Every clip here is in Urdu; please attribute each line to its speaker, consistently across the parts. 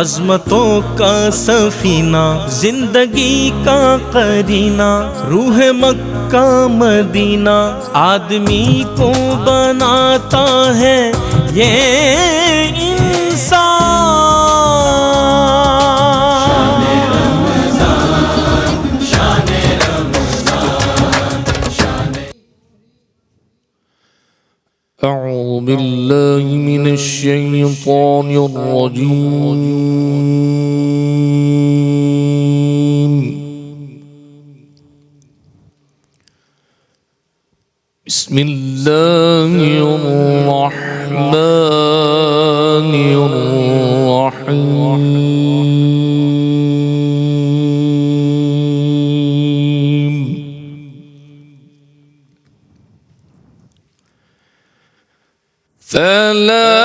Speaker 1: عظمتوں کا سفینہ، زندگی کا قرینہ، روح مکہ مدینہ، آدمی کو بناتا ہے یہ
Speaker 2: أعوذ بالله من الشيطان الرجيم. بسم الله الرحمن الرحيم. فلا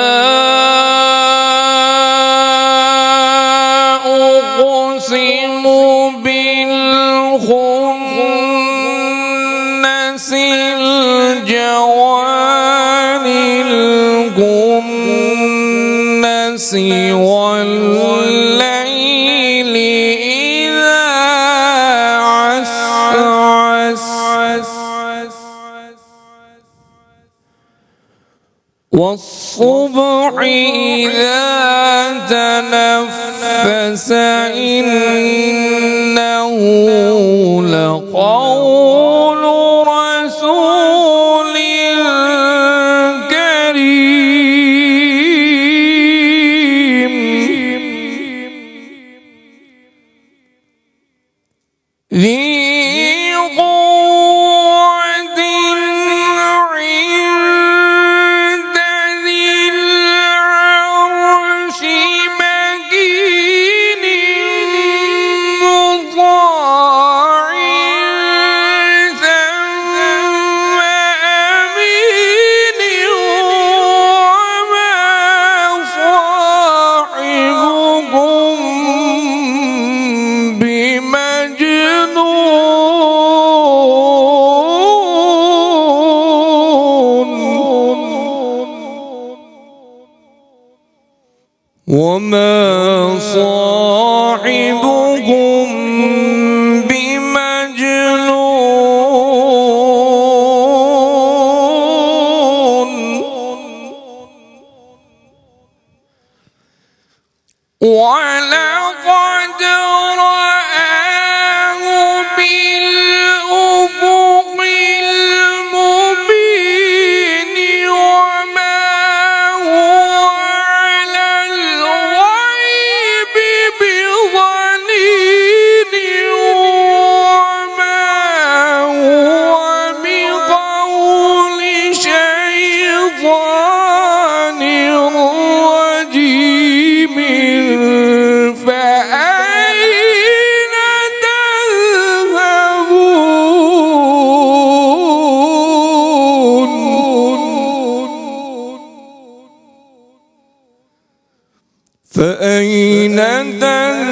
Speaker 2: أقسم بالخنس الجوار الكنس والليل إذا عسعس والصبح إذا تنفس إنه لقول رسول كريم ذي قوة عند ذي العرش مكين مطاع ثم أمين وما صاحبكم وما صاحبكم بمجنون ولقد رآه بالأفق المبين وما هو على الغيب بضنين وما هو بقول شيطان رجيم فأين تذهبون فأين تذهبون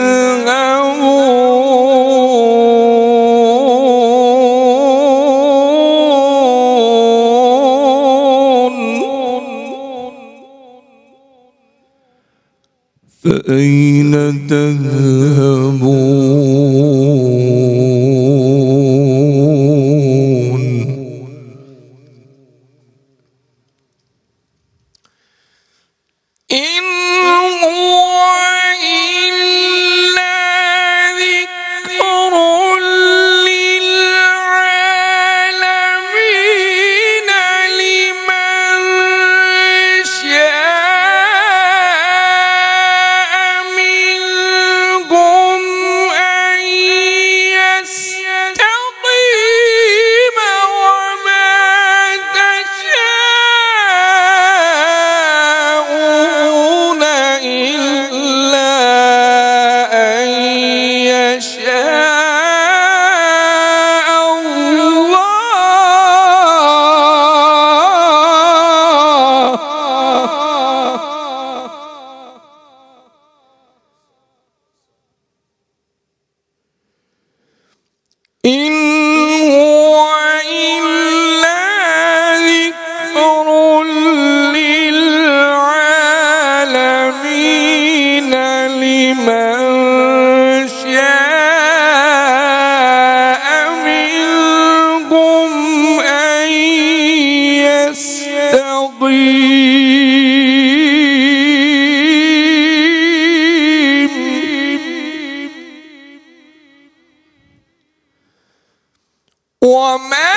Speaker 2: فأين تذهبون إن هو إلا ذكر للعالمين لمن شاء منكم أن يستقيم وما تشاءون إلا أن يشاء الله إن هو إلا ذكر للعالمين لمن شاء منهم أن يستقيم وما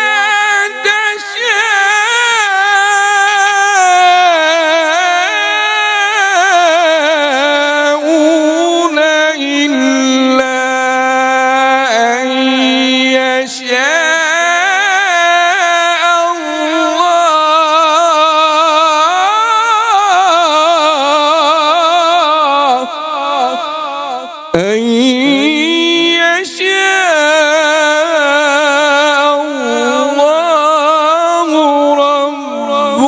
Speaker 2: تشاءون إلا أن يشاء الله أن يشاء الله رب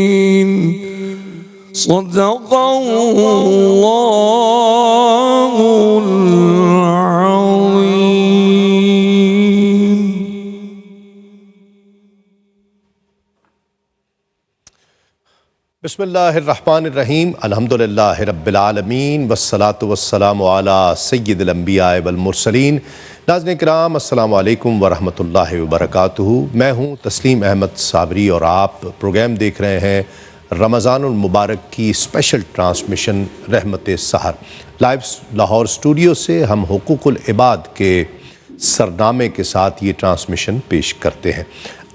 Speaker 2: العالمين صدق الله العظيم.
Speaker 3: بسم اللہ الرحمن الرحیم الحمدللہ رب العالمین والصلاة والسلام علی سید الانبیاء والمرسلین. ناظرین کرام السلام علیکم ورحمۃ اللہ وبرکاتہ. میں ہوں تسلیم احمد صابری اور آپ پروگرام دیکھ رہے ہیں رمضان المبارک کی اسپیشل ٹرانسمیشن رحمت سحر لائیو لاہور اسٹوڈیو سے. ہم حقوق العباد کے سرنامے کے ساتھ یہ ٹرانسمیشن پیش کرتے ہیں.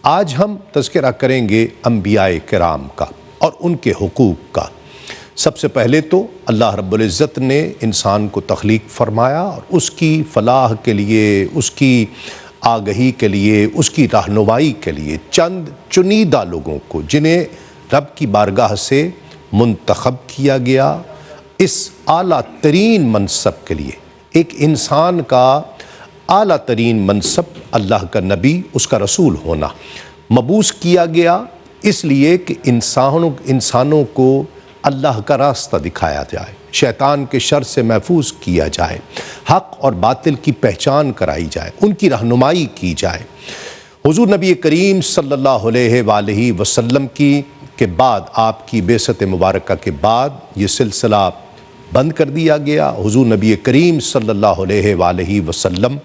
Speaker 3: آج ہم تذکرہ کریں گے انبیاء کرام کا اور ان کے حقوق کا. سب سے پہلے تو اللہ رب العزت نے انسان کو تخلیق فرمایا اور اس کی فلاح کے لیے، اس کی آگہی کے لیے، اس کی رہنمائی کے لیے چند چنیدہ لوگوں کو جنہیں رب کی بارگاہ سے منتخب کیا گیا اس اعلیٰ ترین منصب کے لیے. ایک انسان کا اعلیٰ ترین منصب اللہ کا نبی، اس کا رسول ہونا مبعوث کیا گیا اس لیے کہ انسانوں کو اللہ کا راستہ دکھایا جائے، شیطان کے شر سے محفوظ کیا جائے، حق اور باطل کی پہچان کرائی جائے، ان کی رہنمائی کی جائے. حضور نبی کریم صلی اللہ علیہ وآلہ وسلم کے بعد، آپ کی بعثت مبارکہ کے بعد یہ سلسلہ بند کر دیا گیا. حضور نبی کریم صلی اللہ علیہ وآلہ وسلم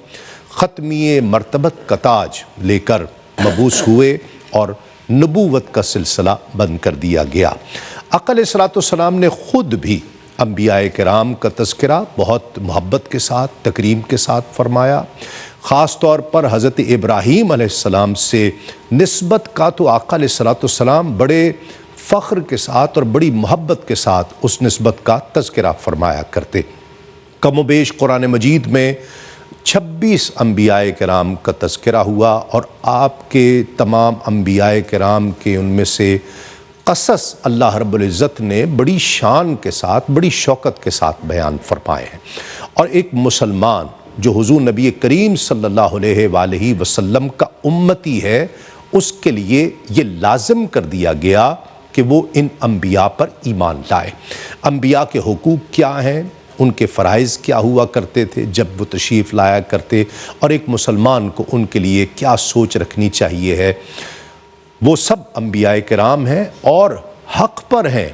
Speaker 3: ختمی مرتبت کا تاج لے کر مبعوث ہوئے اور نبوت کا سلسلہ بند کر دیا گیا. آقا علیہ السلام نے خود بھی انبیاء کرام کا تذکرہ بہت محبت کے ساتھ، تکریم کے ساتھ فرمایا. خاص طور پر حضرت ابراہیم علیہ السلام سے نسبت کا تو آقا علیہ السلام بڑے فخر کے ساتھ اور بڑی محبت کے ساتھ اس نسبت کا تذکرہ فرمایا کرتے. کم و بیش قرآن مجید میں 26 انبیاء کرام کا تذکرہ ہوا اور آپ کے تمام انبیاء کرام کے ان میں سے قصص اللہ رب العزت نے بڑی شان کے ساتھ، بڑی شوکت کے ساتھ بیان فرمائے ہیں. اور ایک مسلمان جو حضور نبی کریم صلی اللہ علیہ وآلہ وسلم کا امتی ہے، اس کے لیے یہ لازم کر دیا گیا کہ وہ ان انبیاء پر ایمان لائے. انبیاء کے حقوق کیا ہیں، ان کے فرائض کیا ہوا کرتے تھے جب وہ تشریف لایا کرتے، اور ایک مسلمان کو ان کے لیے کیا سوچ رکھنی چاہیے ہے. وہ سب انبیاء کرام ہیں اور حق پر ہیں،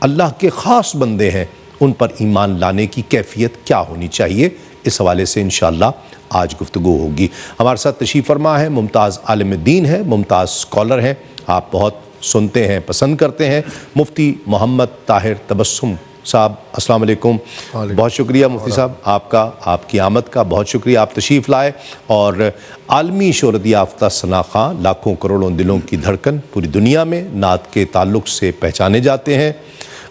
Speaker 3: اللہ کے خاص بندے ہیں. ان پر ایمان لانے کی کیفیت کیا ہونی چاہیے، اس حوالے سے انشاءاللہ آج گفتگو ہوگی. ہمارے ساتھ تشریف فرما ہے ممتاز عالم دین ہے، ممتاز اسکالر ہیں، آپ بہت سنتے ہیں، پسند کرتے ہیں، مفتی محمد طاہر تبسم صاحب. السلام علیکم. بہت شکریہ مفتی صاحب آپ کا، آپ کی آمد کا بہت شکریہ. آپ تشریف لائے اور عالمی شہرت یافتہ ثنا خاں، لاکھوں کروڑوں دلوں کی دھڑکن، پوری دنیا میں نعت کے تعلق سے پہچانے جاتے ہیں.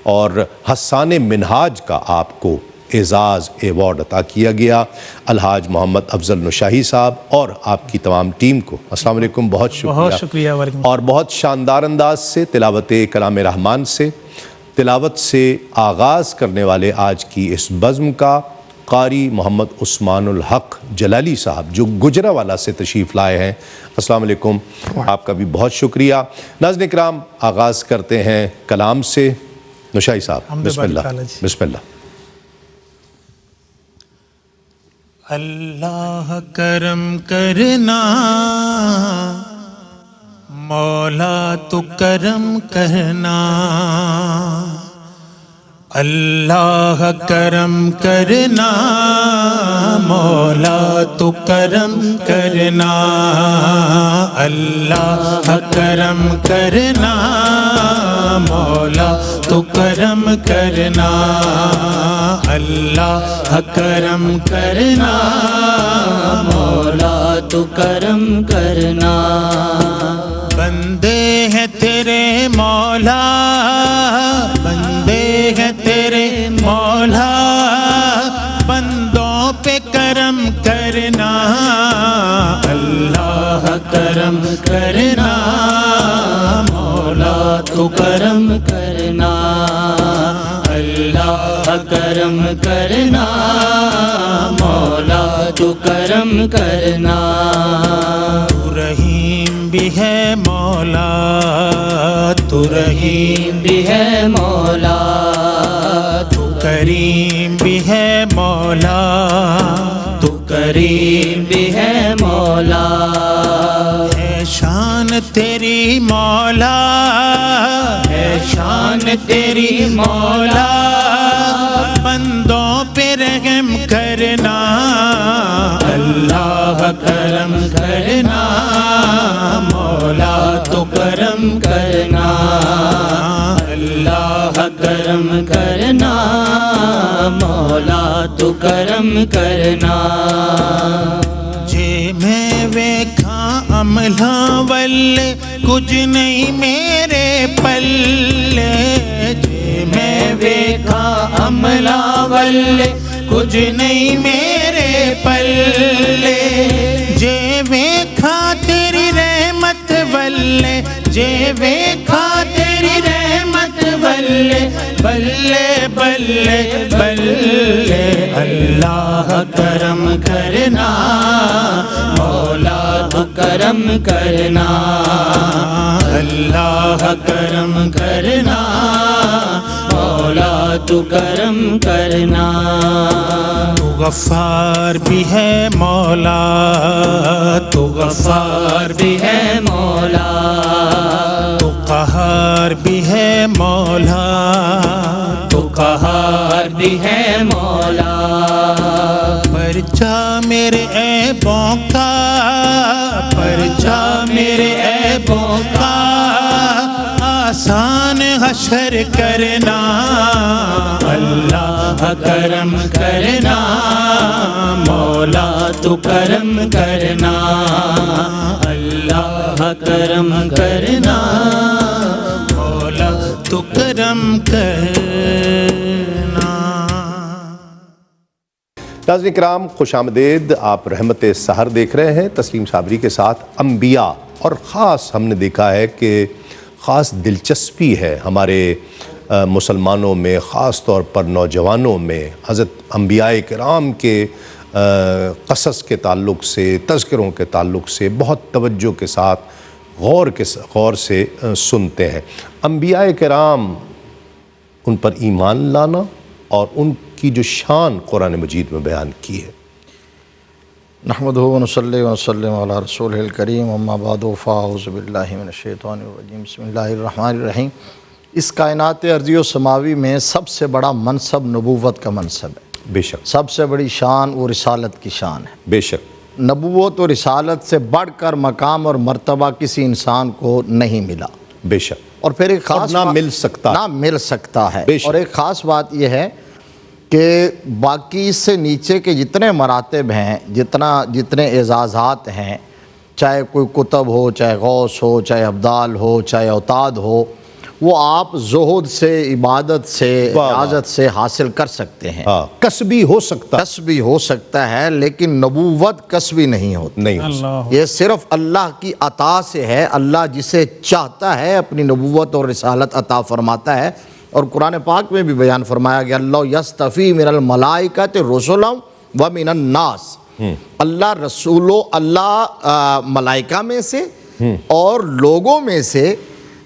Speaker 3: اور حسان منہاج کا آپ کو اعزاز ایوارڈ عطا کیا گیا. الحاج محمد افضل نشاہی صاحب اور آپ کی تمام ٹیم کو السلام علیکم، بہت شکریہ. اور بہت شاندار انداز سے تلاوت کلام رحمان سے تلاوت سے آغاز کرنے والے آج کی اس بزم کا قاری محمد عثمان الحق جلالی صاحب جو گجرانوالہ سے تشریف لائے ہیں. السلام علیکم، آپ کا بھی بہت شکریہ. ناظرین کرام، آغاز کرتے ہیں کلام سے. نشاہی صاحب بسم اللہ. بسم اللہ.
Speaker 1: اللہ کرم کرنا
Speaker 4: مولا تو کرم کرنا، اللہ کرم کرنا، مولا تو کرم کرنا، اللہ کرم کرنا، مولا تو کرم کرنا، اللہ کرم کرنا،
Speaker 5: مولا تو کرم کرنا۔
Speaker 4: بندے ہیں تیرے مولا، بندے ہیں تیرے مولا، بندوں پہ کرم کرنا، اللہ کرم کرنا، مولا تو کرم کرنا، اللہ کرم کرنا، مولا تو کرم کرنا۔ تو رحیم بھی ہے مولا، تو رحیم بھی ہے مولا، تو کریم بھی ہے مولا، تو کریم بھی ہے مولا۔ ہے شان تیری مولا، ہے شان تیری مولا، بندوں پہ رحم کرنا، اللہ کرم کرنا، مولا تو کرم کرنا، اللہ کرم کرنا، مولا تو کرم کرنا۔ جے میں ویکھا عملہ والے کچھ نہیں میرے پلے، جے میں ویکھا عملہ والے کچھ نہیں میرے پلے، جے ویکھا تیری رحمت والے، جے ویکھا تیری رحمت والے، بلے بلے بلے، اللہ کرم کرنا، مولا تو کرم کرنا، اللہ کرم کرنا، مولا تو کرم کرنا۔ تو غفار بھی ہے مولا، تو غفار بھی ہے مولا، تو قہار بھی ہے مولا، تو قہار بھی ہے مولا۔ پرچا میرے عیبوں کا، پرچا میرے عیبوں کا، آسان حشر کرنا، اللہ کرم کرنا، مولا تو کرم کرنا، اللہ کرم کرنا، مولا تو کرم کرنا۔
Speaker 3: ناظرین کرام خوش آمدید، آپ رحمت سحر دیکھ رہے ہیں تسلیم صابری کے ساتھ۔ انبیاء، اور خاص ہم نے دیکھا ہے کہ خاص دلچسپی ہے ہمارے مسلمانوں میں، خاص طور پر نوجوانوں میں حضرت انبیاء کرام کے قصص کے تعلق سے، تذکروں کے تعلق سے بہت توجہ کے ساتھ غور سے سنتے ہیں۔ انبیاء کرام، ان پر ایمان لانا اور ان کی جو شان قرآن مجید میں بیان کی ہے۔
Speaker 6: نحمدہ و نصلی و نسلم علی رسولہ الکریم، اما بعد فاعوذ باللہ من الشیطان الرجیم، بسم اللہ الرحمن الرحیم۔ اس کائنات ارضی و سماوی میں سب سے بڑا منصب نبوت کا منصب ہے،
Speaker 3: بے شک،
Speaker 6: سب سے بڑی شان وہ رسالت کی شان ہے۔
Speaker 3: بے شک،
Speaker 6: نبوت و رسالت سے بڑھ کر مقام اور مرتبہ کسی انسان کو نہیں ملا،
Speaker 3: بے شک،
Speaker 6: اور پھر ایک خاص
Speaker 3: نہ مل سکتا،
Speaker 6: نہ مل سکتا ہے۔
Speaker 3: بے شک۔
Speaker 6: اور ایک خاص بات یہ ہے کہ باقی اس سے نیچے کے جتنے مراتب ہیں، جتنے اعزازات ہیں، چاہے کوئی کتب ہو، چاہے غوث ہو، چاہے ابدال ہو، چاہے اوتاد ہو، وہ آپ زہد سے، عبادت سے، اعاظت سے حاصل کر سکتے ہیں۔
Speaker 3: کسبی ہو سکتا،
Speaker 6: کسبی ہو سکتا ہے، لیکن نبوت کسبی نہیں ہوتی،
Speaker 3: نہیں ہو سکتا۔
Speaker 6: یہ صرف اللہ کی عطا سے ہے۔ اللہ جسے چاہتا ہے اپنی نبوت اور رسالت عطا فرماتا ہے، اور قرآن پاک میں بھی بیان فرمایا گیا، اللہ یستفی من الملائکۃ رسلا ومن الناس، اللہ رسولوں، اللہ ملائکہ میں سے اور لوگوں میں سے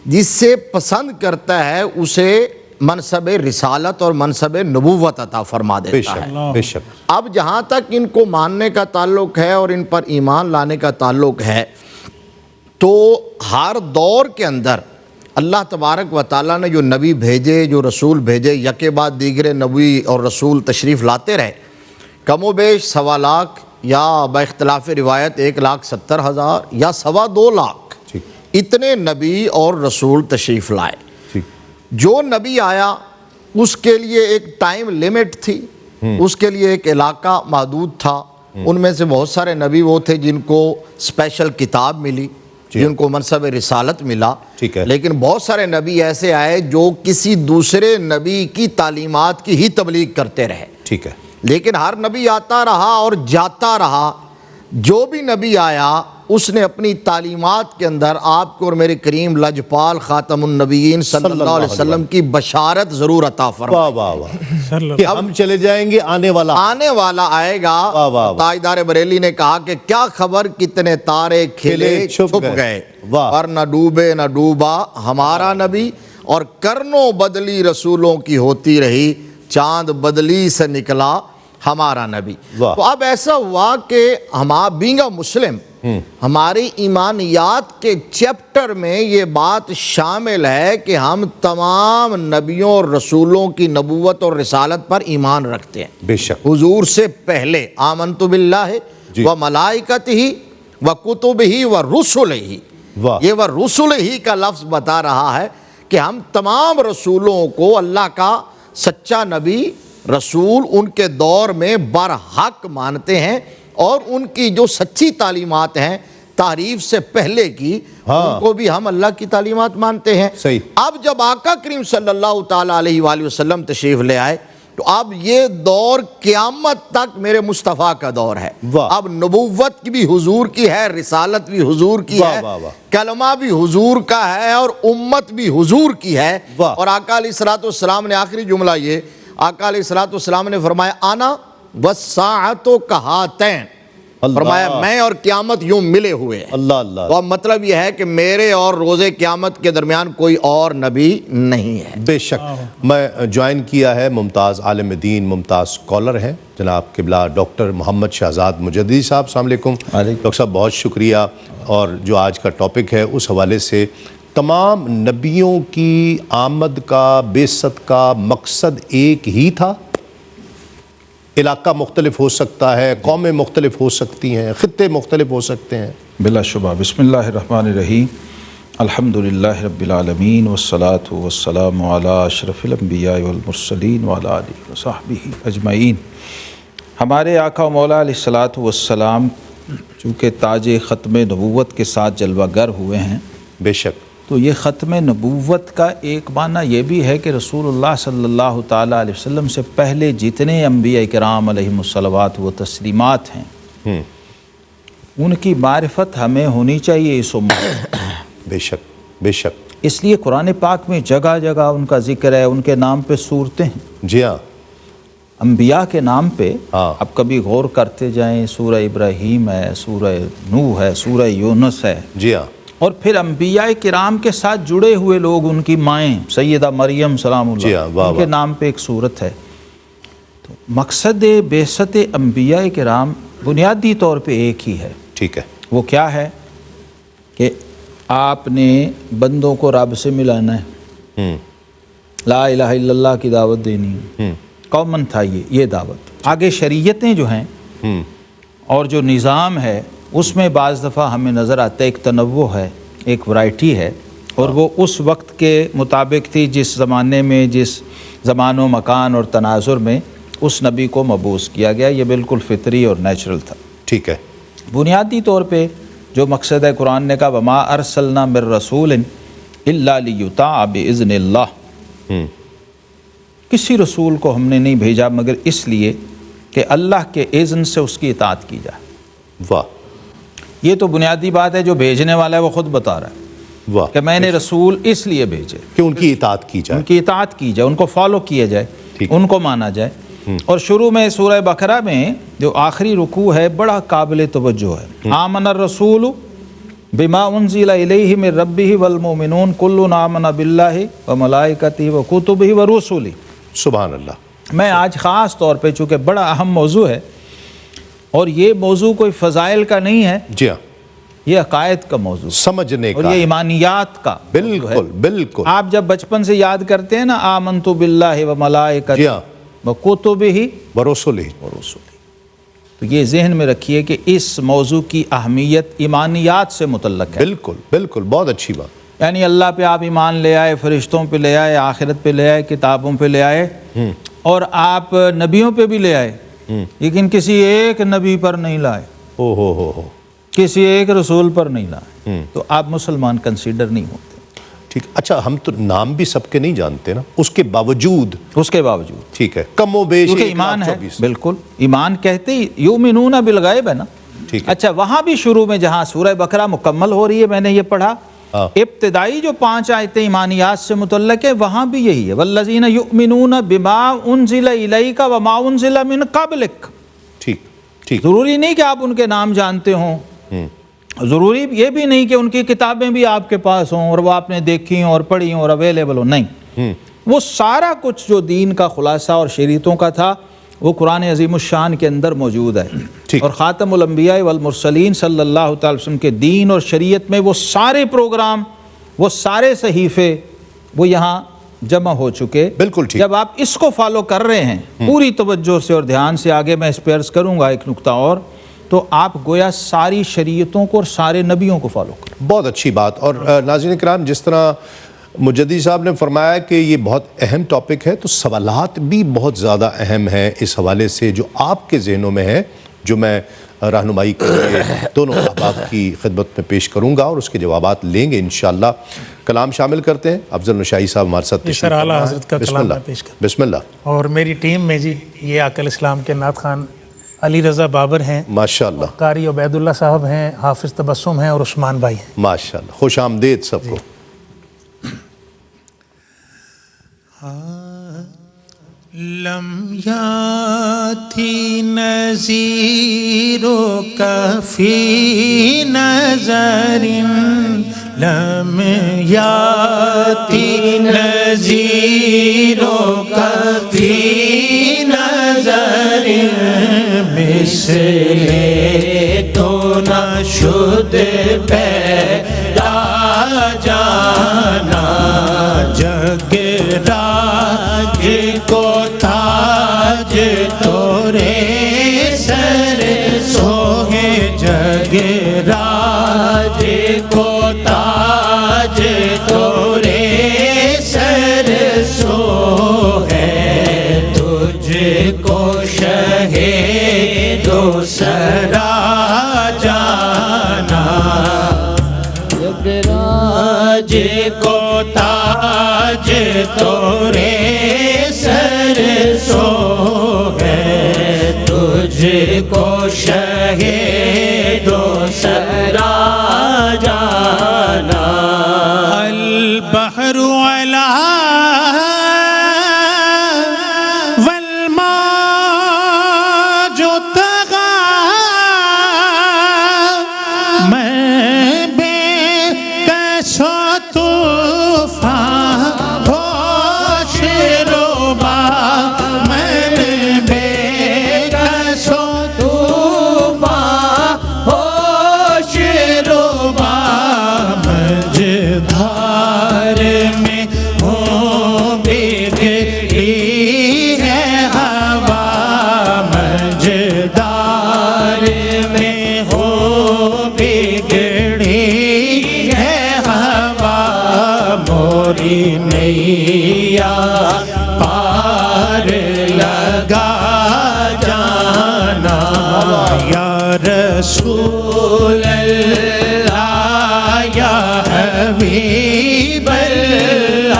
Speaker 6: جس سے پسند کرتا ہے اسے منصب رسالت اور منصب نبوت عطا فرما
Speaker 3: بے
Speaker 6: دیتا ہے۔
Speaker 3: شک، بے شک۔
Speaker 6: اب جہاں تک ان کو ماننے کا تعلق ہے اور ان پر ایمان لانے کا تعلق ہے، تو ہر دور کے اندر اللہ تبارک و تعالیٰ نے جو نبی بھیجے، جو رسول بھیجے، یکے بعد دیگرے نبی اور رسول تشریف لاتے رہے. کم و بیش 1.25 لاکھ یا با اختلاف روایت 1,70,000 یا 2.25 لاکھ اتنے نبی اور رسول تشریف لائے. جو نبی آیا اس کے لیے ایک ٹائم لیمٹ تھی، اس کے لیے ایک علاقہ محدود تھا. ان میں سے بہت سارے نبی وہ تھے جن کو اسپیشل کتاب ملی، جن کو منصب رسالت ملا. لیکن بہت سارے نبی ایسے آئے جو کسی دوسرے نبی کی تعلیمات کی ہی تبلیغ کرتے رہے.
Speaker 3: ٹھیک ہے.
Speaker 6: لیکن ہر نبی آتا رہا اور جاتا رہا. جو بھی نبی آیا اس نے اپنی تعلیمات کے اندر آپ کو اور میرے کریم لجپال خاتم النبیین صلی اللہ علیہ وسلم کی بشارت ضرور عطا فرمائی.
Speaker 3: واہ واہ واہ کہ ہم چلے جائیں گے، آنے والا آئے گا. تاجدار بریلی نے کہا کہ کیا خبر کتنے تارے کھلے چھپ گئے، اور نہ ڈوبے نہ ڈوبا ہمارا نبی، اور کرنوں بدلی رسولوں کی ہوتی رہی، چاند بدلی سے نکلا ہمارا نبی. تو اب ایسا ہوا کہ بینگ اے مسلم ہماری ایمانیات کے چیپٹر میں یہ بات شامل ہے کہ ہم تمام نبیوں اور رسولوں کی نبوت اور رسالت پر ایمان رکھتے ہیں. بے شک.
Speaker 6: حضور سے پہلے آمنت باللہ و ملائکتہ و کتبہ و رسلہ. یہ و رسلہ کا لفظ بتا رہا ہے کہ ہم تمام رسولوں کو اللہ کا سچا نبی رسول ان کے دور میں برحق مانتے ہیں، اور ان کی جو سچی تعلیمات ہیں تعریف سے پہلے کی ان کو بھی ہم اللہ کی تعلیمات مانتے ہیں.
Speaker 3: صحیح.
Speaker 6: اب جب آقا کریم صلی اللہ تعالیٰ علیہ وآلہ وسلم تشریف لے آئے تو اب یہ دور قیامت تک میرے مصطفیٰ کا دور ہے. اب نبوت بھی حضور کی ہے، رسالت بھی حضور کی ہے، کلمہ بھی حضور کا ہے، اور امت بھی حضور کی ہے. اور آقا علیہ الصلوۃ والسلام نے آخری جملہ یہ، آقا علیہ الصلوۃ والسلام نے فرمایا انا والساعۃ کہاتین، فرمایا میں اور قیامت یوں ملے ہوئے ہیں.
Speaker 3: اللہ اللہ.
Speaker 6: تو مطلب یہ ہے کہ میرے اور روز قیامت کے درمیان کوئی اور نبی نہیں ہے.
Speaker 3: بے شک. میں جوائن کیا ہے ممتاز عالم دین، ممتاز اسکالر ہیں جناب قبلہ ڈاکٹر محمد شہزاد مجددی صاحب. السلام علیکم ڈاکٹر صاحب، بہت شکریہ. اور جو آج کا ٹاپک ہے اس حوالے سے تمام نبیوں کی آمد کا، بعثت کا مقصد ایک ہی تھا؟ علاقہ مختلف ہو سکتا ہے، قومیں مختلف ہو سکتی ہیں، خطے مختلف ہو سکتے ہیں.
Speaker 7: بلا شبہ. بسم اللہ الرحمن الرحیم. الحمدللہ رب العالمین والصلاة والسلام علی اشرف الانبیاء والمرسلین وعلی آلہ وصحبہ اجمعین. ہمارے آقا و مولا علیہ الصلاۃ والسلام چونکہ تاج ختم نبوت کے ساتھ جلوہ گر ہوئے ہیں،
Speaker 3: بے شک،
Speaker 7: تو یہ ختم نبوت کا ایک معنی یہ بھی ہے کہ رسول اللہ صلی اللہ تعالیٰ علیہ وسلم سے پہلے جتنے انبیاء کرام علیہم الصلوات و تسلیمات ہیں ان کی معرفت ہمیں ہونی چاہیے اس امت میں.
Speaker 3: بے شک بے شک.
Speaker 7: اس لیے قرآن پاک میں جگہ جگہ ان کا ذکر ہے، ان کے نام پہ صورتیں ہیں.
Speaker 3: جی ہاں،
Speaker 7: انبیاء کے نام پہ اب کبھی غور کرتے جائیں. سورہ ابراہیم ہے، سورہ نوح ہے، سورہ یونس ہے.
Speaker 3: جی ہاں.
Speaker 7: اور پھر انبیاء کرام کے ساتھ جڑے ہوئے لوگ، ان کی مائیں سیدہ مریم سلام اللہ، ان کے نام پہ ایک سورت ہے. تو مقصد بعثت انبیاء کرام بنیادی طور پہ ایک ہی ہے.
Speaker 3: ٹھیک ہے.
Speaker 7: وہ کیا ہے کہ آپ نے بندوں کو رب سے ملانا ہے، لا الہ الا اللہ کی دعوت دینی ہے. کامن تھا یہ دعوت. آگے شریعتیں جو ہیں اور جو نظام ہے اس میں بعض دفعہ ہمیں نظر آتا ہے ایک تنوع ہے، ایک ورائٹی ہے، اور وہ اس وقت کے مطابق تھی جس زمانے میں، جس زمان و مکان اور تناظر میں اس نبی کو مبعوث کیا گیا. یہ بالکل فطری اور نیچرل تھا.
Speaker 3: ٹھیک ہے.
Speaker 7: بنیادی طور پہ جو مقصد ہے، قرآن نے کہا وما ارسلنا من رسول الا لیطاع باذن اللہ، کسی رسول کو ہم نے نہیں بھیجا مگر اس لیے کہ اللہ کے اذن سے اس کی اطاعت کی جائے.
Speaker 3: واہ.
Speaker 7: یہ تو بنیادی بات ہے. جو بھیجنے والا ہے وہ خود بتا رہا ہے
Speaker 3: واہ
Speaker 7: کہ میں نے رسول اس لیے بھیجے
Speaker 3: کہ ان کی اطاعت کی جائے،
Speaker 7: ان کی اطاعت کی جائے، ان کو فالو کیا جائے، ان کو مانا جائے. اور شروع میں سورہ بقرہ میں جو آخری رکوع ہے بڑا قابل توجہ ہے. آمن الرسول بما انزل الیہ من ربہ والمؤمنون کل آمن باللہ وملائکتہ وکتبہ ورسلہ.
Speaker 3: سبحان اللہ.
Speaker 7: میں آج خاص طور پہ چونکہ بڑا اہم موضوع ہے اور یہ موضوع کوئی فضائل کا نہیں ہے،
Speaker 3: جی ہاں،
Speaker 7: یہ عقائد کا موضوع
Speaker 3: سمجھنے
Speaker 7: اور
Speaker 3: کا
Speaker 7: یہ
Speaker 3: ہے۔
Speaker 7: ایمانیات کا موضوع ہے۔
Speaker 3: بالکل بالکل
Speaker 7: آپ جب بچپن سے یاد کرتے ہیں نا آمنت باللہ و ملائکتہ
Speaker 3: جی ہاں،
Speaker 7: و کتبہ
Speaker 3: برسول ہی
Speaker 7: و رسلہ، تو یہ ذہن میں رکھیے کہ اس موضوع کی اہمیت ایمانیات سے متعلق ہے۔
Speaker 3: بالکل بالکل، بہت اچھی بات۔
Speaker 7: یعنی اللہ پہ آپ ایمان لے آئے، فرشتوں پہ لے آئے، آخرت پہ لے آئے، کتابوں پہ لے آئے، اور آپ نبیوں پہ بھی لے آئے، لیکن کسی ایک نبی پر نہیں لائے،
Speaker 3: ہو
Speaker 7: کسی ایک رسول پر نہیں لائے، تو آپ مسلمان کنسیڈر نہیں ہوتے۔
Speaker 3: ٹھیک۔ اچھا، ہم تو نام بھی سب کے نہیں جانتے نا، اس کے باوجود
Speaker 7: اس کے باوجود
Speaker 3: ٹھیک ہے، کم و بیش
Speaker 7: کیونکہ
Speaker 3: 1,24,000
Speaker 7: ایمان ہے، بالکل ایمان کہتے ہی یؤمنون بالغیب ہے نا۔
Speaker 3: ٹھیک ہے۔
Speaker 7: اچھا، وہاں بھی شروع میں جہاں سورہ بقرہ مکمل ہو رہی ہے، میں نے یہ پڑھا، ابتدائی جو 5 آیتیں ایمانیات سے متعلق ہے، وہاں بھی یہی ہے، والذین یؤمنون بما انزل الیک وما انزل من قبلک۔
Speaker 3: ٹھیک ٹھیک،
Speaker 7: ضروری نہیں کہ آپ ان کے نام جانتے ہوں، ضروری یہ بھی نہیں کہ ان کی کتابیں بھی آپ کے پاس ہوں اور وہ آپ نے دیکھی ہوں اور پڑھی ہوں اور اویلیبل ہوں، نہیں، وہ سارا کچھ جو دین کا خلاصہ اور شریعتوں کا تھا وہ قرآن عظیم الشان کے اندر موجود ہے۔ اور خاتم الانبیاء والمرسلین صلی اللہ تعالی وسلم کے دین اور شریعت میں وہ سارے پروگرام، وہ سارے صحیفے وہ یہاں جمع ہو چکے۔
Speaker 3: بالکل ٹھیک۔
Speaker 7: جب آپ اس کو فالو کر رہے ہیں پوری توجہ سے اور دھیان سے، آگے میں اس پہ عرض کروں گا ایک نقطہ اور، تو آپ گویا ساری شریعتوں کو اور سارے نبیوں کو فالو کریں۔
Speaker 3: بہت اچھی بات۔ اور ناظرین کرام، جس طرح مجدی صاحب نے فرمایا کہ یہ بہت اہم ٹاپک ہے، تو سوالات بھی بہت زیادہ اہم ہیں اس حوالے سے جو آپ کے ذہنوں میں ہے، جو میں رہنمائی کر کے دونوں احباب کی خدمت میں پیش کروں گا اور اس کے جوابات لیں گے انشاءاللہ۔ کلام شامل کرتے ہیں، افضل نشائی صاحب ہمارے ساتھ تشریف
Speaker 8: سر، اعلیٰ
Speaker 3: فرما ہے۔
Speaker 8: حضرت کا
Speaker 3: بسم
Speaker 8: کلام
Speaker 3: اللہ،
Speaker 8: میں پیش کرتا
Speaker 3: بسم اللہ۔
Speaker 8: اور میری ٹیم میں جی یہ آقا الاسلام کے نعت خوان علی رضا بابر ہیں،
Speaker 3: ماشاءاللہ
Speaker 8: قاری عبید اللہ صاحب ہیں، حافظ تبسم ہیں، اور عثمان بھائی ہیں۔
Speaker 3: ماشاءاللہ، خوش آمدید سب کو۔
Speaker 4: لم یاتی نذیرک فی نظر، لم یاتی نذیرک فی نظر، مثل تو نشد پیدا جانا، جگ راج کو تاج تورے سر سوہے، جگ راج کو تاج تورے سر سوہے، تجھ کو شہے دو سرا جانا، جگ راج کو تاج تورے سر سو ہے، تجھ کو شہید و سرا جانا، البحر علا والماء طغى، میں بے کس و طوفان ہوش روبا، میں بے کس و طوفان ہوش روبا، مجھدار میں ہوں بگڑی ہے ہوا، مجھدار میں ہوں بگڑی ہے ہوا، موری نیا پار لگا جانا، یا رسول اللہ یا حبیب اللہ،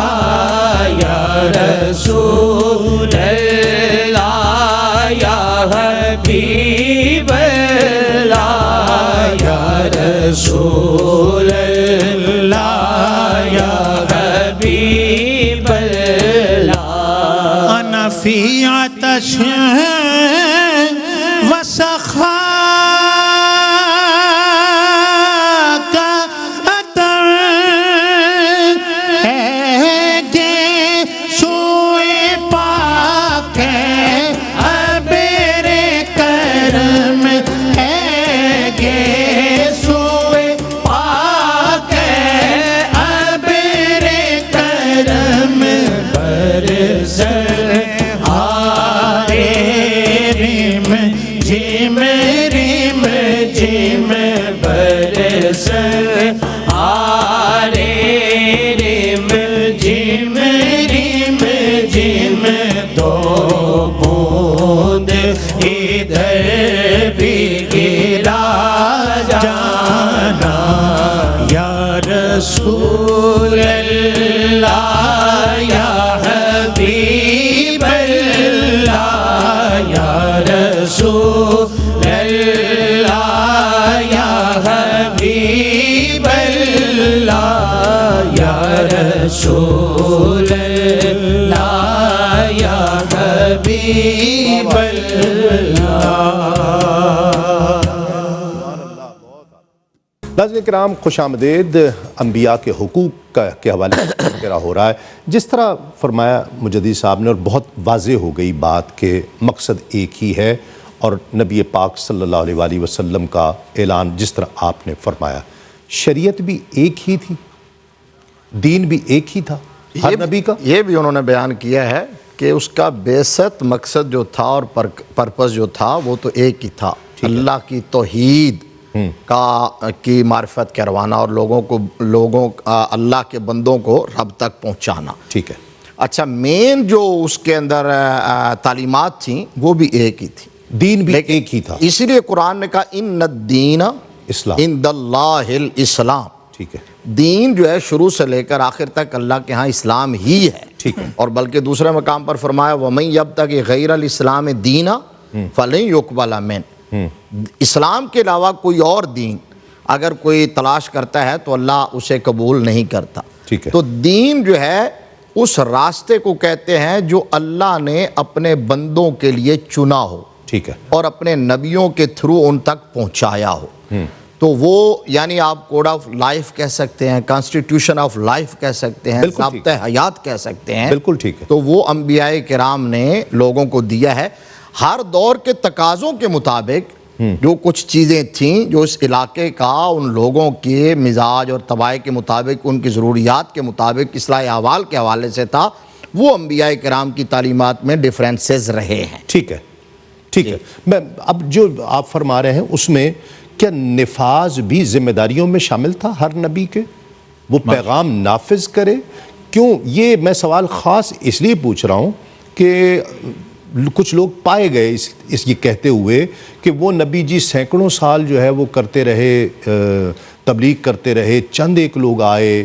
Speaker 4: یا رسول اللہ یا حبیب اللہ، یا رسول اللہ یا حبیب اللہ، انا فی عطش وسخاک عطر، اے گے سوئے پاک ابر کرم، اے گے سوئے رسول اللہ یا حبیب اللہ یا رسول اللہ یا حبیب اللہ یا رسول اللہ یا حبیب
Speaker 3: ناظرین کرام، خوش آمدید۔ انبیاء کے حقوق کے حوالے سے تذکرہ ہو رہا ہے۔ جس طرح فرمایا مجدد صاحب نے، اور بہت واضح ہو گئی بات کہ مقصد ایک ہی ہے، اور نبی پاک صلی اللہ علیہ وآلہ وسلم کا اعلان جس طرح آپ نے فرمایا، شریعت بھی ایک ہی تھی، دین بھی ایک ہی تھا ہر نبی کا۔
Speaker 6: یہ بھی انہوں نے بیان کیا ہے کہ اس کا بیست مقصد جو تھا اور پرپس جو تھا وہ تو ایک ہی تھا، اللہ کی توحید کی معرفت کروانا اور لوگوں اللہ کے بندوں کو رب تک پہنچانا۔
Speaker 3: ٹھیک ہے۔
Speaker 6: اچھا، مین جو اس کے اندر تعلیمات تھیں وہ بھی ایک ہی تھی،
Speaker 3: دین بھی ایک ہی تھا۔
Speaker 6: اسی لیے قرآن نے کہا ان الدین
Speaker 3: اسلام،
Speaker 6: عند اللہ الاسلام۔
Speaker 3: ٹھیک ہے۔
Speaker 6: دین جو ہے شروع سے لے کر آخر تک اللہ کے ہاں اسلام ہی ہے۔
Speaker 3: ٹھیک ہے۔
Speaker 6: اور بلکہ دوسرے مقام پر فرمایا وَمَن يَبْتَغِ غَيْرَ الْإِسْلَامِ دِينًا فَلَن يُقْبَلَ مِنْهُ۔ اسلام کے علاوہ کوئی اور دین اگر کوئی تلاش کرتا ہے تو اللہ اسے قبول نہیں کرتا۔
Speaker 3: ٹھیک ہے۔
Speaker 6: تو دین جو ہے اس راستے کو کہتے ہیں جو اللہ نے اپنے بندوں کے لیے چنا ہو،
Speaker 3: ٹھیک ہے،
Speaker 6: اور اپنے نبیوں کے تھرو ان تک پہنچایا ہو۔ تو وہ یعنی آپ کوڈ آف لائف کہہ سکتے ہیں، کانسٹیٹیوشن آف لائف کہہ سکتے ہیں، ضابطۂ حیات کہہ سکتے ہیں۔
Speaker 3: بالکل ٹھیک ہے۔
Speaker 6: تو وہ انبیاء کرام نے لوگوں کو دیا ہے، ہر دور کے تقاضوں کے مطابق جو کچھ چیزیں تھیں جو اس علاقے کا ان لوگوں کے مزاج اور طباع کے مطابق، ان کی ضروریات کے مطابق اصلاح احوال کے حوالے سے تھا، وہ انبیاء کرام کی تعلیمات میں ڈیفرنسز رہے ہیں۔
Speaker 3: ٹھیک ہے، ٹھیک ہے۔ میں اب جو آپ فرما رہے ہیں اس میں کیا نفاذ بھی ذمہ داریوں میں شامل تھا ہر نبی کے؟ وہ پیغام نافذ کرے؟ کیوں یہ میں سوال خاص اس لیے پوچھ رہا ہوں کہ کچھ لوگ پائے گئے اس یہ کہتے ہوئے کہ وہ نبی جی سینکڑوں سال جو ہے وہ کرتے رہے، تبلیغ کرتے رہے، چند ایک لوگ آئے،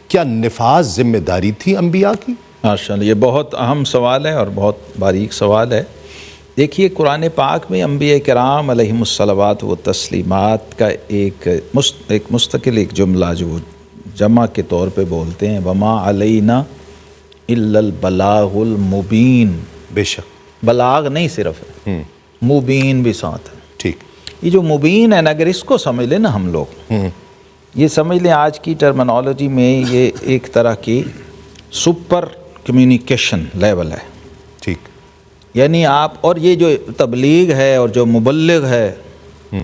Speaker 3: کیا نفاذ ذمہ داری تھی انبیاء کی؟
Speaker 7: ماشاءاللہ، یہ بہت اہم سوال ہے اور بہت باریک سوال ہے۔ دیکھیے قرآن پاک میں انبیاء کرام علیہم الصلوات و تسلیمات کا ایک مستقل ایک جملہ جو جمع کے طور پہ بولتے ہیں، وما علینا الا البلاغ المبین۔
Speaker 3: بے شک
Speaker 7: بلاغ نہیں صرف ہے، مبین بھی ساتھ ہے۔
Speaker 3: ٹھیک،
Speaker 7: یہ جو مبین ہے نا، اگر اس کو سمجھ لیں نا ہم لوگ، یہ سمجھ لیں آج کی ٹرمنالوجی میں یہ ایک طرح کی سپر کمیونیکیشن لیول ہے۔
Speaker 3: ٹھیک،
Speaker 7: یعنی آپ، اور یہ جو تبلیغ ہے اور جو مبلغ ہے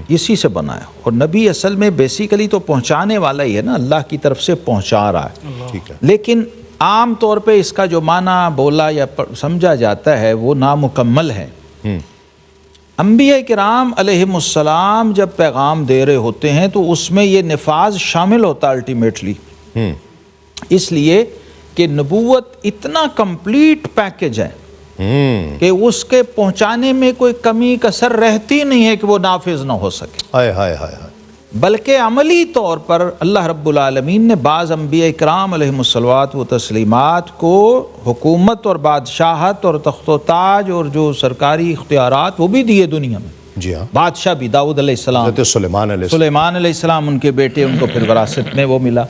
Speaker 7: اسی سے بنا ہے، اور نبی اصل میں بیسیکلی تو پہنچانے والا ہی ہے نا، اللہ کی طرف سے پہنچا رہا ہے۔
Speaker 3: ٹھیک ہے۔
Speaker 7: لیکن عام طور پہ اس کا جو معنی بولا یا سمجھا جاتا ہے وہ نامکمل ہے۔ انبیاء کرام علیہم السلام جب پیغام دے رہے ہوتے ہیں تو اس میں یہ نفاذ شامل ہوتا الٹیمیٹلی، اس لیے کہ نبوت اتنا کمپلیٹ پیکج ہے کہ اس کے پہنچانے میں کوئی کمی کسر رہتی نہیں ہے کہ وہ نافذ نہ ہو سکے۔
Speaker 3: ہائے ہائے ہائے ہائے۔
Speaker 7: بلکہ عملی طور پر اللہ رب العالمین نے بعض انبیاء کرام علیہم الصلوات و تسلیمات کو حکومت اور بادشاہت اور تخت و تاج اور جو سرکاری اختیارات وہ بھی دیے دنیا میں۔
Speaker 3: جی ہاں،
Speaker 7: بادشاہ بھی داؤد علیہ السلام،
Speaker 3: حضرت سلیمان علیہ السلام،
Speaker 7: سلیمان علیہ السلام ان کے بیٹے، ان کو پھر وراثت میں وہ ملا۔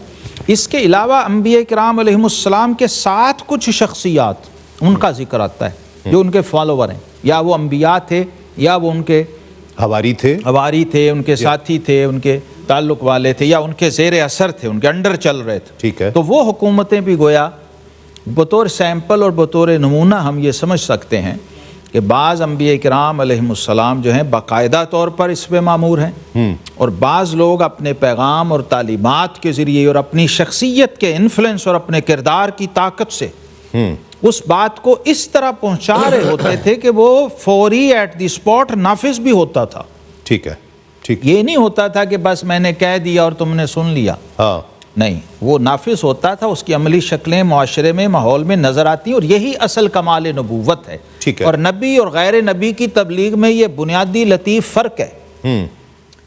Speaker 7: اس کے علاوہ انبیاء کرام علیہم السلام کے ساتھ کچھ شخصیات ان کا ذکر آتا ہے جو ان کے فالوور ہیں، یا وہ انبیاء تھے یا وہ ان کے
Speaker 3: ہواری تھے،
Speaker 7: ان کے ساتھی تھے، ان کے تعلق والے تھے، یا ان کے زیر اثر تھے، ان کے انڈر چل رہے تھے۔
Speaker 3: ٹھیک ہے۔
Speaker 7: تو وہ حکومتیں بھی گویا بطور سیمپل اور بطور نمونہ ہم یہ سمجھ سکتے ہیں کہ بعض انبیاء کرام علیہم السلام جو ہیں باقاعدہ طور پر اس پہ مامور ہیں، اور بعض لوگ اپنے پیغام اور تعلیمات کے ذریعے اور اپنی شخصیت کے انفلوئنس اور اپنے کردار کی طاقت سے اس بات کو اس طرح پہنچا رہے ہوتے تھے کہ وہ فوری ایٹ دی اسپاٹ نافذ بھی ہوتا تھا۔
Speaker 3: ٹھیک ہے، ٹھیک،
Speaker 7: یہ نہیں ہوتا تھا کہ بس میں نے کہہ دیا اور تم نے سن لیا،
Speaker 3: ہاں،
Speaker 7: نہیں، وہ نافذ ہوتا تھا، اس کی عملی شکلیں معاشرے میں، ماحول میں نظر آتی ہیں، اور یہی اصل کمال نبوت ہے۔
Speaker 3: ٹھیک ہے۔
Speaker 7: اور نبی اور غیر نبی کی تبلیغ میں یہ بنیادی لطیف فرق ہے۔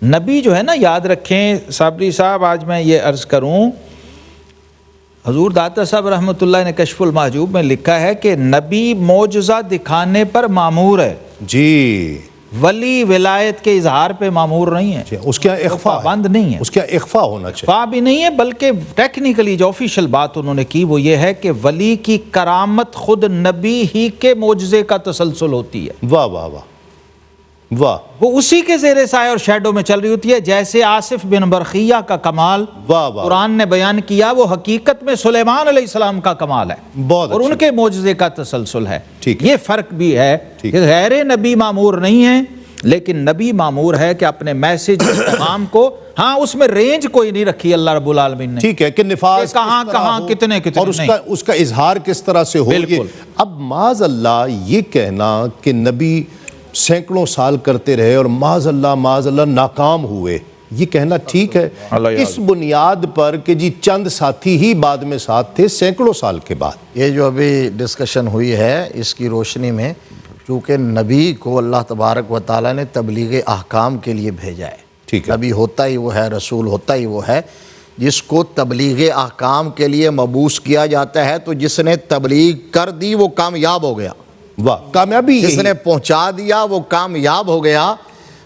Speaker 7: نبی جو ہے نا، یاد رکھیں صابری صاحب، آج میں یہ عرض کروں حضور داتا صاحب رحمۃ اللہ نے کشف المحجوب میں لکھا ہے کہ نبی معجزہ دکھانے پر مامور ہے
Speaker 3: جی،
Speaker 7: ولی ولایت کے اظہار پہ مامور نہیں ہے،
Speaker 3: اس کا اخفا
Speaker 7: پابند نہیں ہے،
Speaker 3: اس کا اخفا ہونا چاہیے.
Speaker 7: اخفا بھی نہیں ہے، بلکہ ٹیکنیکلی جو آفیشل بات انہوں نے کی وہ یہ ہے کہ ولی کی کرامت خود نبی ہی کے معجزے کا تسلسل ہوتی ہے،
Speaker 3: واہ واہ واہ واہ
Speaker 7: وہ اسی کے زیر سایہ اور شیڈو میں چل رہی ہوتی ہے. جیسے آصف بن برخیہ کا کمال
Speaker 3: واہ واہ
Speaker 7: قرآن نے بیان کیا، وہ حقیقت میں سلیمان علیہ السلام کا کمال ہے
Speaker 3: بہت
Speaker 7: اور
Speaker 3: اچھا.
Speaker 7: ان کے معجزے کا تسلسل ہے.
Speaker 3: ٹھیک ہے.
Speaker 7: یہ فرق بھی ہے
Speaker 3: ٹھیک
Speaker 7: کہ غیر نبی معمور نہیں ہے، لیکن نبی معمور ہے کہ اپنے میسج پیغام کو، ہاں اس میں رینج کوئی نہیں رکھی اللہ رب العالمین نے،
Speaker 3: ٹھیک ہے کہ نفاذ
Speaker 7: کہاں
Speaker 3: کس طرح
Speaker 7: کہاں
Speaker 3: ہو
Speaker 7: کتنے
Speaker 3: اور اس کا اظہار کس طرح سے ہو.
Speaker 7: بالکل.
Speaker 3: اب معاذ اللہ یہ کہنا کہ نبی سینکڑوں سال کرتے رہے اور معاذ اللہ ناکام ہوئے، یہ کہنا ٹھیک ہے اس بنیاد پر کہ جی چند ساتھی ہی بعد میں ساتھ تھے سینکڑوں سال کے بعد؟
Speaker 6: یہ جو ابھی ڈسکشن ہوئی ہے اس کی روشنی میں، چونکہ نبی کو اللہ تبارک و تعالیٰ نے تبلیغ احکام کے لیے بھیجا ہے.
Speaker 3: ٹھیک ہے.
Speaker 6: نبی ہوتا ہی وہ ہے، رسول ہوتا ہی وہ ہے جس کو تبلیغ احکام کے لیے مبعوث کیا جاتا ہے. تو جس نے تبلیغ کر دی وہ کامیاب ہو گیا،
Speaker 3: واہ کامیابی
Speaker 6: جس نے پہنچا دیا وہ کامیاب ہو گیا.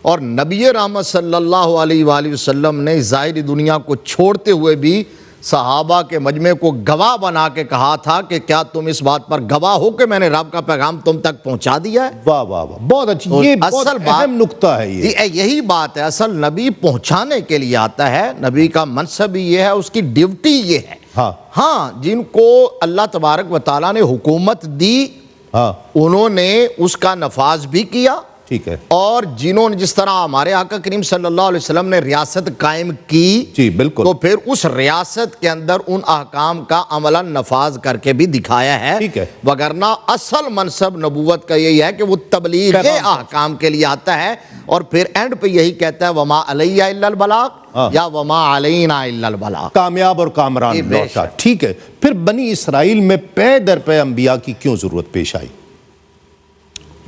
Speaker 6: اور نبی رحمت صلی اللہ علیہ وآلہ وسلم نے ظاہری دنیا کو چھوڑتے ہوئے بھی صحابہ کے مجمع کو گواہ بنا کے کہا تھا کہ کیا تم اس بات پر گواہ ہو کہ میں نے رب کا پیغام تم تک پہنچا دیا ہے؟
Speaker 3: واہ واہ واہ بہت اچھی، یہ بہت اہم نقطہ ہے. یہ
Speaker 6: یہی بات ہے، اصل نبی پہنچانے کے لیے آتا ہے. نبی کا منصب یہ ہے، اس کی ڈیوٹی یہ ہے. ہاں جن کو اللہ تبارک و تعالیٰ نے حکومت دی انہوں نے اس کا نفاذ بھی کیا.
Speaker 3: ٹھیک ہے.
Speaker 6: اور جنہوں نے جس طرح ہمارے آقا کریم صلی اللہ علیہ وسلم نے ریاست قائم کی،
Speaker 3: جی بالکل،
Speaker 6: تو پھر اس ریاست کے اندر ان احکام کا عملاً نفاذ کر کے بھی دکھایا ہے.
Speaker 3: ٹھیک ہے.
Speaker 6: وگرنہ اصل منصب نبوت کا یہی ہے کہ وہ تبلیغ احکام کے لیے آتا ہے اور پھر اینڈ پہ یہی کہتا ہے وما علیہ الا البلاغ یا وما علینا الا البلاغ،
Speaker 3: کامیاب اور کامران لوٹا. ٹھیک ہے. پھر بنی اسرائیل میں پے در پے انبیاء کی کیوں ضرورت پیش آئی؟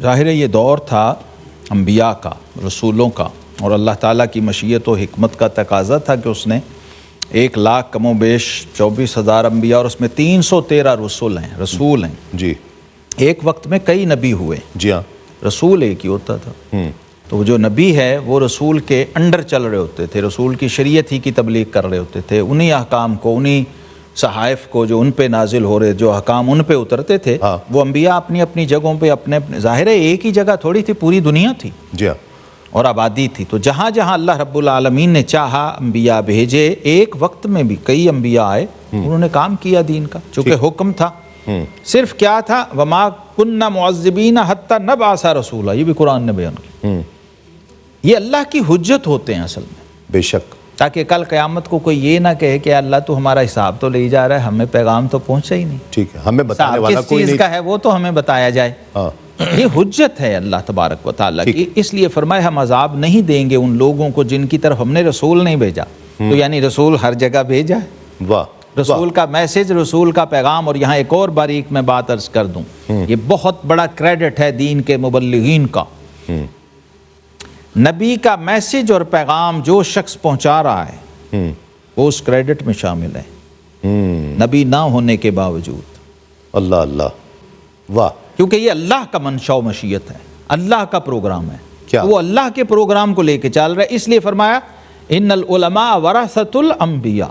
Speaker 7: ظاہر ہے یہ دور تھا انبیاء کا، رسولوں کا، اور اللہ تعالیٰ کی مشیت و حکمت کا تقاضا تھا کہ اس نے 1,00,000 کم و بیش 24,000 انبیاء اور اس میں 313 رسول ہیں.
Speaker 3: جی.
Speaker 7: ایک وقت میں کئی نبی ہوئے.
Speaker 3: جی ہاں.
Speaker 7: رسول ایک ہی ہوتا تھا. تو جو نبی ہے وہ رسول کے انڈر چل رہے ہوتے تھے، رسول کی شریعت ہی کی تبلیغ کر رہے ہوتے تھے. انہی احکام کو، انہی صحائف کو جو ان پہ نازل ہو رہے، جو احکام ان پہ اترتے تھے، وہ انبیاء اپنی اپنی جگہوں پہ اپنے ظاہر ہے ایک ہی جگہ تھوڑی تھی، پوری دنیا تھی.
Speaker 3: جی ہاں.
Speaker 7: اور آبادی تھی. تو جہاں جہاں اللہ رب العالمین نے چاہا انبیاء بھیجے. ایک وقت میں بھی کئی انبیاء آئے، انہوں نے کام کیا دین کا، چونکہ حکم تھا. صرف کیا تھا؟ وما کننا معذبین حتی نبعث رسولا، یہ بھی قرآن نے بیان کیا. یہ اللہ کی حجت ہوتے ہیں اصل میں،
Speaker 3: بے شک،
Speaker 7: تاکہ کل قیامت کو کوئی یہ نہ کہے کہ اللہ تو ہمارا حساب تو لے جا رہا ہے، ہمیں پیغام تو پہنچا ہی نہیں.
Speaker 3: ٹھیک ہے. ہمیں بتانے والا
Speaker 7: کس
Speaker 3: کوئی
Speaker 7: چیز
Speaker 3: نہیں
Speaker 7: کا ہے وہ تو ہمیں بتایا جائے. یہ حجت ہے اللہ تبارک و تعالیٰ کی. اس لیے فرمائے ہم عذاب نہیں دیں گے ان لوگوں کو جن کی طرف ہم نے رسول نہیں بھیجا. تو یعنی رسول ہر جگہ بھیجا ہے.
Speaker 3: واہ.
Speaker 7: رسول کا میسج، رسول کا پیغام. اور یہاں ایک اور باریک میں بات عرض کر دوں، یہ بہت بڑا کریڈٹ ہے دین کے مبلغین کا. نبی کا میسج اور پیغام جو شخص پہنچا رہا ہے وہ اس کریڈٹ میں شامل ہے، نبی نہ ہونے کے باوجود.
Speaker 3: اللہ اللہ، واہ.
Speaker 7: کیونکہ یہ اللہ کا منشا و مشیت ہے، اللہ کا پروگرام ہے.
Speaker 3: کیا
Speaker 7: وہ اللہ کے پروگرام کو لے کے چل رہا ہے. اس لیے فرمایا ان العلماء ورثۃ الانبیاء.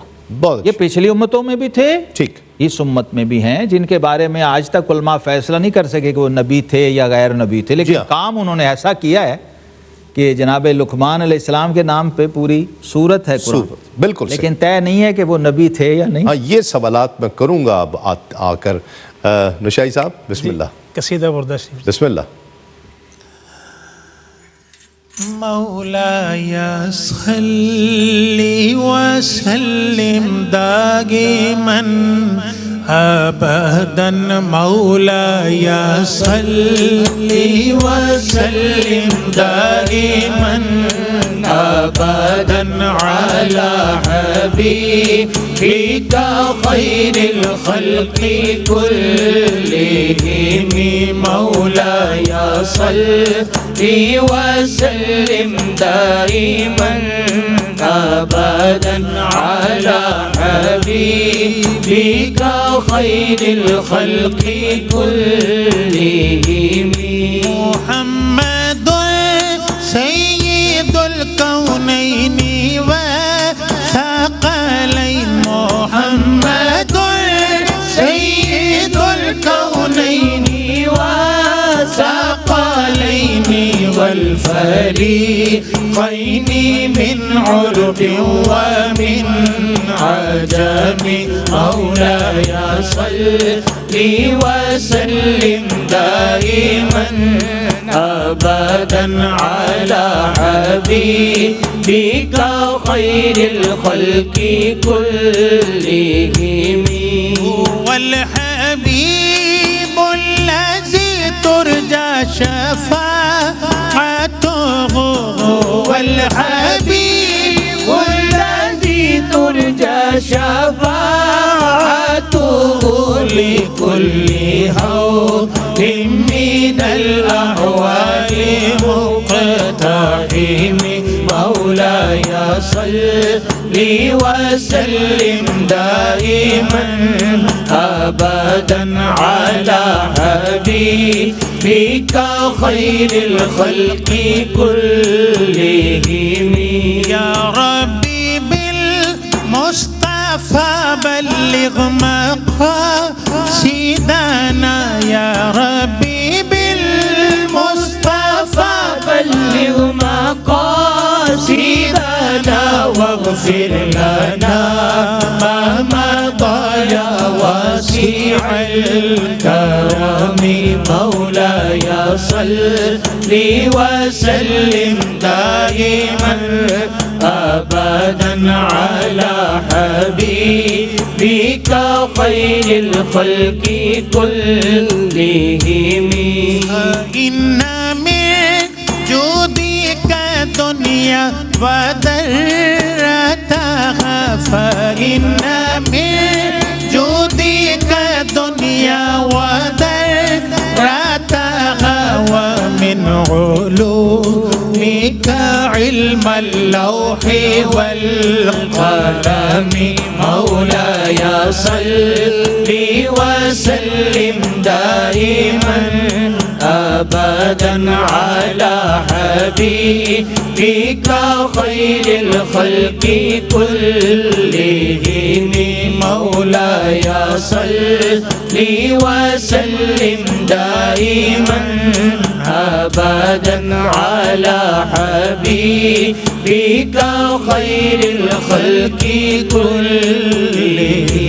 Speaker 7: یہ پچھلی امتوں میں بھی تھے،
Speaker 3: ٹھیک،
Speaker 7: اس امت میں بھی ہیں جن کے بارے میں آج تک علماء فیصلہ نہیں کر سکے کہ وہ نبی تھے یا غیر نبی تھے. لیکن کام انہوں نے ایسا کیا ہے کہ جناب لقمان علیہ السلام کے نام پہ پوری سورت ہے قرآن.
Speaker 3: بالکل.
Speaker 7: لیکن طے نہیں ہے کہ وہ نبی تھے یا نہیں.
Speaker 3: ہاں، یہ سوالات میں کروں گا اب آ کر. نشائی صاحب بسم اللہ.
Speaker 8: قصیدہ بردہ شریف.
Speaker 3: بسم اللہ.
Speaker 4: مولاي صل وسلم دائما ابدا مولاي صل وسلم دائما ابدا على حبيبك خير الخلق كلهم مولاي صل وسلم دائما أبدا على حبيبك خير الخلق كلهم.
Speaker 9: محمد سيد الكونين وثقلين. محمد
Speaker 4: سيد الكونين وثقلين والفريقين من عرب ومن عجم. مولاي صل وسلم دائما أبدا على حبيبك خير الخلق كلهم.
Speaker 9: والحبيب الذي ترجى شفاعته.
Speaker 4: والحبيب الذي ترجى شفاعته لكل هول من الأهوال مقتحم. مولاي صل وسلم دائما أبدا على حبيبك خير الخلق كلهم.
Speaker 9: يا ربي بالمصطفى بلغ مقاصدنا. يا ربي
Speaker 4: بالمصطفى بلغ مقاصدنا واغفر لنا ما مضى يا واسع الكرم. مولاي صل وسلم دائما أبدا على حبيبك خير الخلق كلهم.
Speaker 9: إن من جودك دنيا وذرتها. فإن من جودك دنيا وذرتها ومن علومك علم اللوح والقلم. مولاي صل وسلم دائما أبدا على حبيبك خير الخلق كلهم. مولاي صل وسلم دائما أبدا على حبيبك خير الخلق كلهم.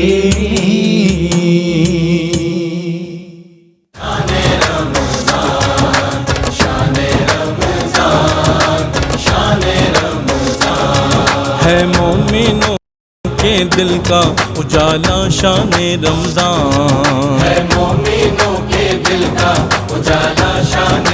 Speaker 1: ہے مومنوں کے دل کا اجالا شان رمضان.
Speaker 4: ہے مومنوں کے دل کا اجالا شان